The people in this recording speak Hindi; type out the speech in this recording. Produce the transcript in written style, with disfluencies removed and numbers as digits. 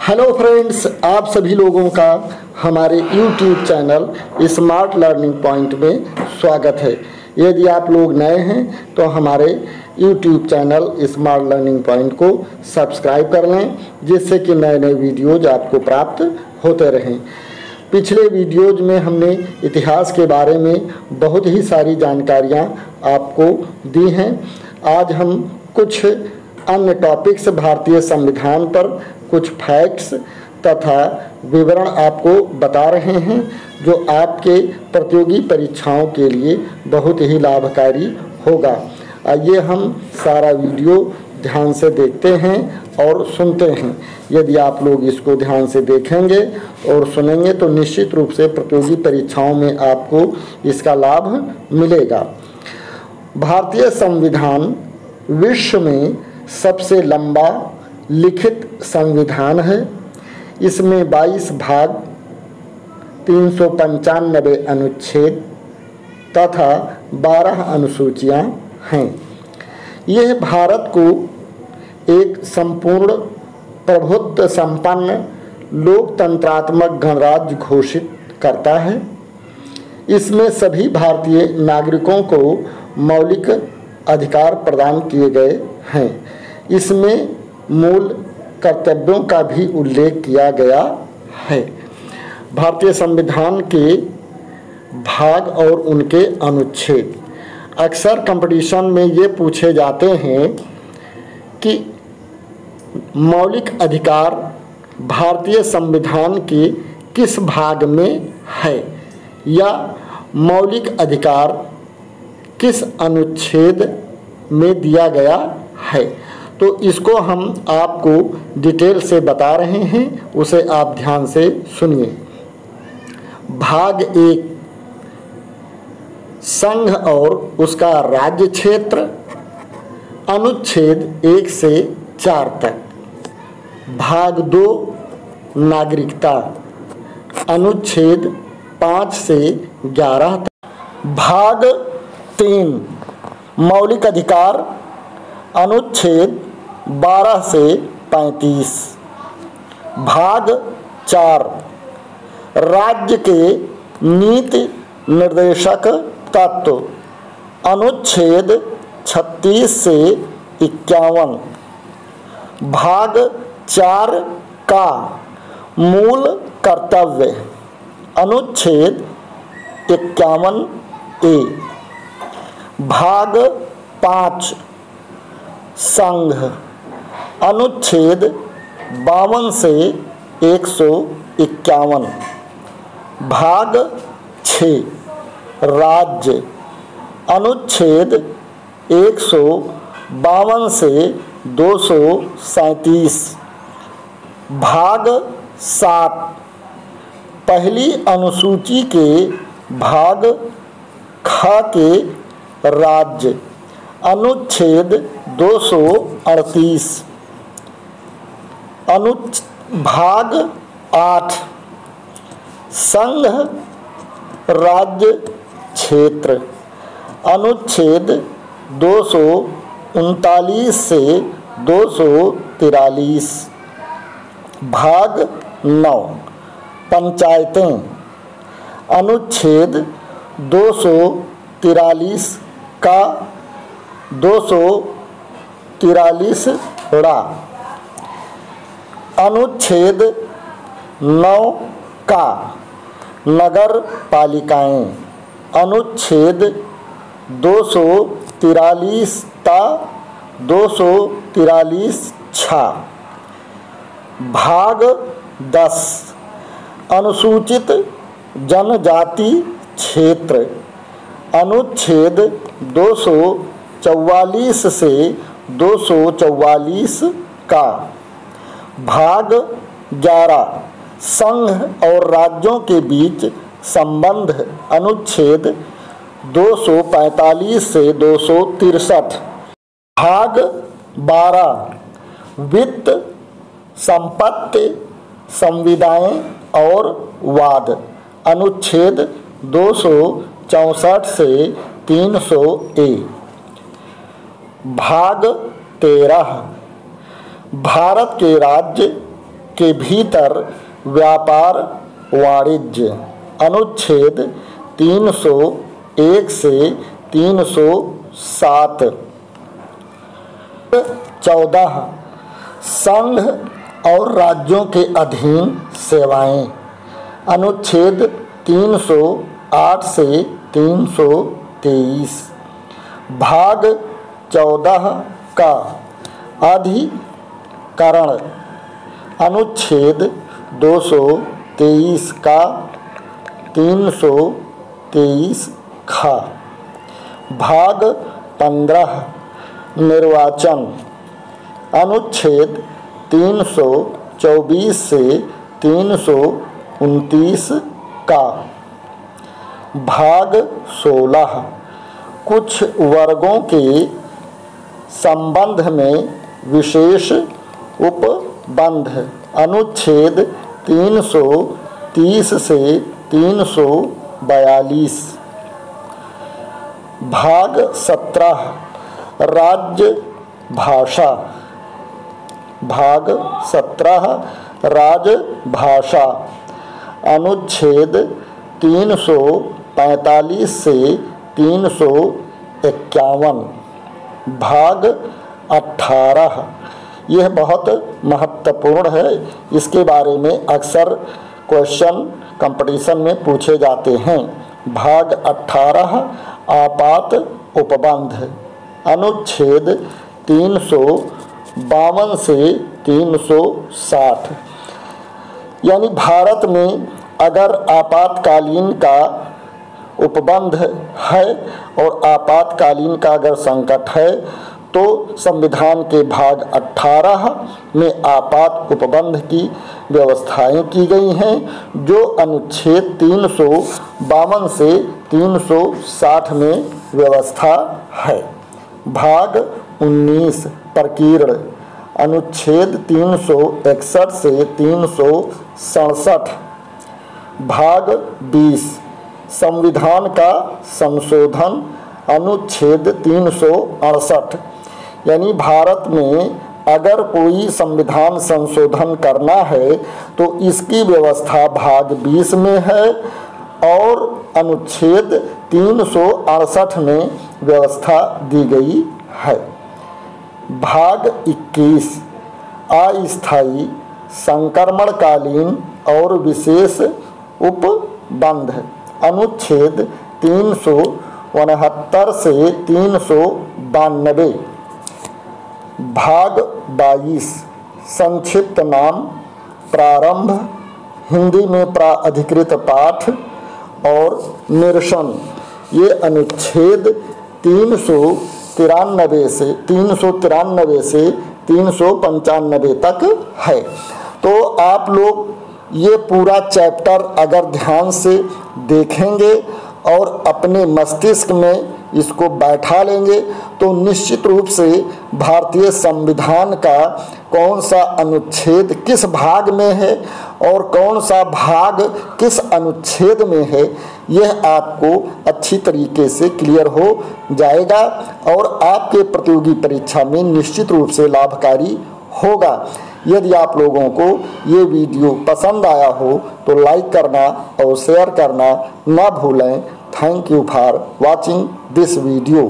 हेलो फ्रेंड्स, आप सभी लोगों का हमारे YouTube channel smart learning point में स्वागत है। यदि आप लोग नए हैं तो हमारे YouTube channel smart learning point को सब्सक्राइब कर लें, जिससे कि नए नए वीडियोज आपको प्राप्त होते रहें। पिछले वीडियोज में हमने इतिहास के बारे में बहुत ही सारी जानकारियाँ आपको दी हैं। आज हम कुछ अन्य टॉपिक्स, भारतीय संविधान पर कुछ फैक्ट्स तथा विवरण आपको बता रहे हैं, जो आपके प्रतियोगी परीक्षाओं के लिए बहुत ही लाभकारी होगा। आइए हम सारा वीडियो ध्यान से देखते हैं और सुनते हैं। यदि आप लोग इसको ध्यान से देखेंगे और सुनेंगे तो निश्चित रूप से प्रतियोगी परीक्षाओं में आपको इसका लाभ मिलेगा। भारतीय संविधान विश्व में सबसे लंबा लिखित संविधान है। इसमें 22 भाग, 395 अनुच्छेद तथा 12 अनुसूचियां हैं। यह भारत को एक संपूर्ण प्रभुत्व संपन्न लोकतंत्रात्मक गणराज्य घोषित करता है। इसमें सभी भारतीय नागरिकों को मौलिक अधिकार प्रदान किए गए हैं। इसमें मूल कर्तव्यों का भी उल्लेख किया गया है। भारतीय संविधान के भाग और उनके अनुच्छेद अक्सर कंपटीशन में ये पूछे जाते हैं कि मौलिक अधिकार भारतीय संविधान के किस भाग में है या मौलिक अधिकार किस अनुच्छेद में दिया गया है। तो इसको हम आपको डिटेल से बता रहे हैं, उसे आप ध्यान से सुनिए। भाग 1, संघ और उसका राज्य क्षेत्र, अनुच्छेद 1 से 4 तक। भाग 2, नागरिकता, अनुच्छेद 5 से 11 तक। भाग 3, मौलिक अधिकार, अनुच्छेद 12 से 35। भाग 4, राज्य के नीति निर्देशक तत्व, अनुच्छेद 36 से 51। भाग 4 का मूल कर्तव्य, अनुच्छेद 51A। भाग 5, संघ, अनुच्छेद 52 से 151। भाग 6, राज्य, अनुच्छेद 152 से 237। भाग 7, पहली अनुसूची के भाग ख के राज्य, अनुच्छेद 238। भाग 8, संघ राज्य क्षेत्र, अनुच्छेद 239 से 243। भाग 9, पंचायतें, अनुच्छेद 243 का 243 ड़ा। अनुच्छेद 9 का नगर पालिकाएं, अनुच्छेद 243 ता 243 छा। भाग 10, अनुसूचित जनजाति क्षेत्र, अनुच्छेद 244 से 244 का। भाग 11, संघ और राज्यों के बीच संबंध, अनुच्छेद 245 से 263। भाग 12, वित्त, संपत्ति, संविदाएं और वाद, अनुच्छेद 264 से 300A। भाग 13, भारत के राज्य के भीतर व्यापार वाणिज्य। अनुच्छेद 301 से 307। 14 संघ और राज्यों के अधीन सेवाएं। अनुच्छेद 308 से 323। भाग 14 का अधिकरण। अनुच्छेद 223 का 323 खा। भाग 15 निर्वाचन। अनुच्छेद 324 से 329 का। भाग 16 कुछ वर्गों के संबंध में विशेष उपबंध। अनुच्छेद 330 से 342। भाग 17 राज्य भाषा। भाग 17 राजभाषा। अनुच्छेद 345 से 351। भाग 18 यह बहुत महत्वपूर्ण है, इसके बारे में अक्सर क्वेश्चन कंपटीशन में पूछे जाते हैं। भाग 18 आपात उपबंध। अनुच्छेद 352 से 360। यानी भारत में अगर आपातकालीन का उपबंध है और आपातकालीन का अगर संकट है तो संविधान के भाग 18 में आपात उपबंध की व्यवस्थाएं की गई हैं, जो अनुच्छेद 352 से 360 में व्यवस्था है। भाग 19 प्रकीर्ण। अनुच्छेद 361 से 367। भाग 20 संविधान का संशोधन। अनुच्छेद 368 यानी भारत में अगर कोई संविधान संशोधन करना है तो इसकी व्यवस्था भाग 20 में है और अनुच्छेद 368 में व्यवस्था दी गई है। भाग 21 अस्थायी संक्रमणकालीन और विशेष उपबंध। अनुच्छेद 369 से 392। भाग 22 संक्षिप्त नाम प्रारंभ। हिंदी में प्राधिकृत पाठ और निरसन। ये अनुच्छेद 393 से 395 तक है। तो आप लोग ये पूरा चैप्टर अगर ध्यान से देखेंगे और अपने मस्तिष्क में इसको बैठा लेंगे तो निश्चित रूप से भारतीय संविधान का कौन सा अनुच्छेद किस भाग में है और कौन सा भाग किस अनुच्छेद में है, यह आपको अच्छी तरीके से क्लियर हो जाएगा और आपके प्रतियोगी परीक्षा में निश्चित रूप से लाभकारी होगा। यदि आप लोगों को ये वीडियो पसंद आया हो तो लाइक करना और शेयर करना ना भूलें। Thank you for watching this video.